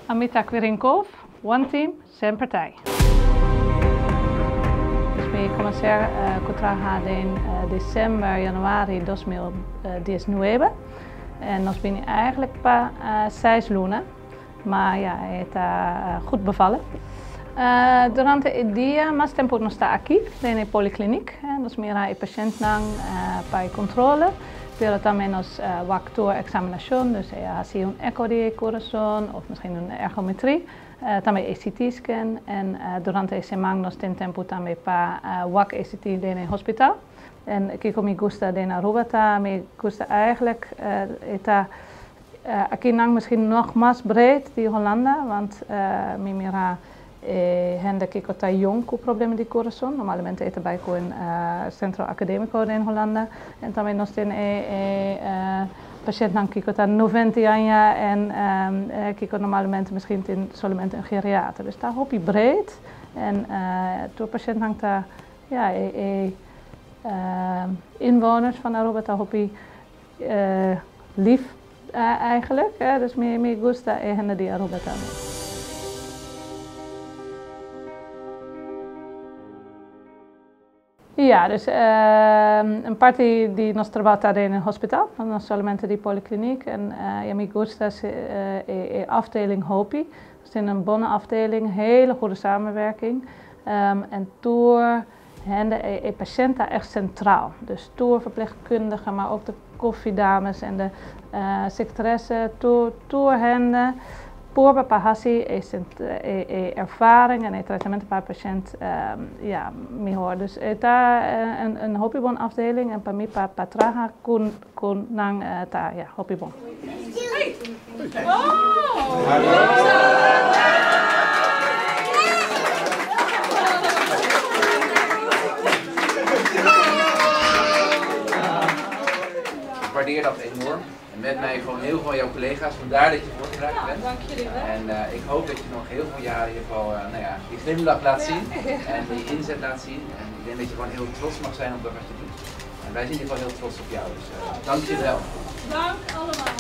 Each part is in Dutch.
Amita Quirinkov, One Team, sempre partij. Mi começar a trabalhar em dezembro, januari 2019 en nós zijn eigenlijk para 6 luna, maar ja, het goed bevallen. Durante o dia, mais tempo não está aqui, na policlinic, nós miramos o paciente para controle, pero também nós vamos examinação, dus assim eco de coração ou misschien een ergometrie, também CT-scan en durante a semana nós temos tempo também para WAC ECT no hospital. En kijk me gusta de Aruba, me gusta eigenlijk aqui misschien nog más breed die Hollanda, want me mira gente que está jong com problemas de coração, normalmente é bij een centro académico in Hollanda, en também nós temos patiënten die está 90 anos en que normalmente misschien solamente een geriater. Dus daar hoop je breed en door patiënten daar ja inwoners van Aruba daar hoop je lief eigenlijk, dus me gusta gente de Aruba também. Ja, dus een parte die nós trabalhamos in het hospital, nós solamente die polykliniek en me gusta afdeling HOPI. We zijn een bonne afdeling, hele goede samenwerking en door hen de patiënt daar echt centraal. Dus door verpleegkundigen, maar ook de koffiedames en de secretaresse, door hen por papahasi ervaring en het traitement para patiënt ja melhor. Dus daar een hobbybon afdeling en para mim para trabalhar com nang tá ja hobbybon. Ik waardeer dat enorm. En met mij gewoon heel veel jouw collega's, vandaar dat je voortgeraakt bent. Dank jullie wel. En ik hoop dat je nog heel veel jaren in ieder geval die glimlach laat zien en die inzet laat zien. En ik denk dat je gewoon heel trots mag zijn op dat wat je doet. En wij zijn in ieder geval heel trots op jou, dus dank je wel. Dank allemaal.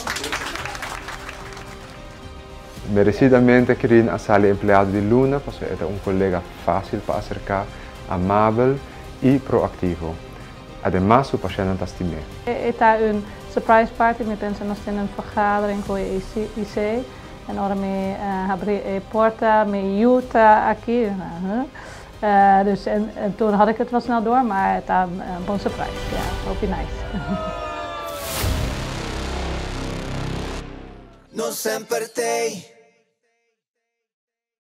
Merecidamente queria a sala empleado de Luna, porque era colega fácil para acercar, amável e proactivo. Además, su paciente estimé. Está een surprise party, me penso nós temos een vergadering com o IC en ora me abri porta, me ajuda aqui. Dus en toen had ik het wel snel door, maar het is een bon surprise. Ja, hoop je nice. Non sempre te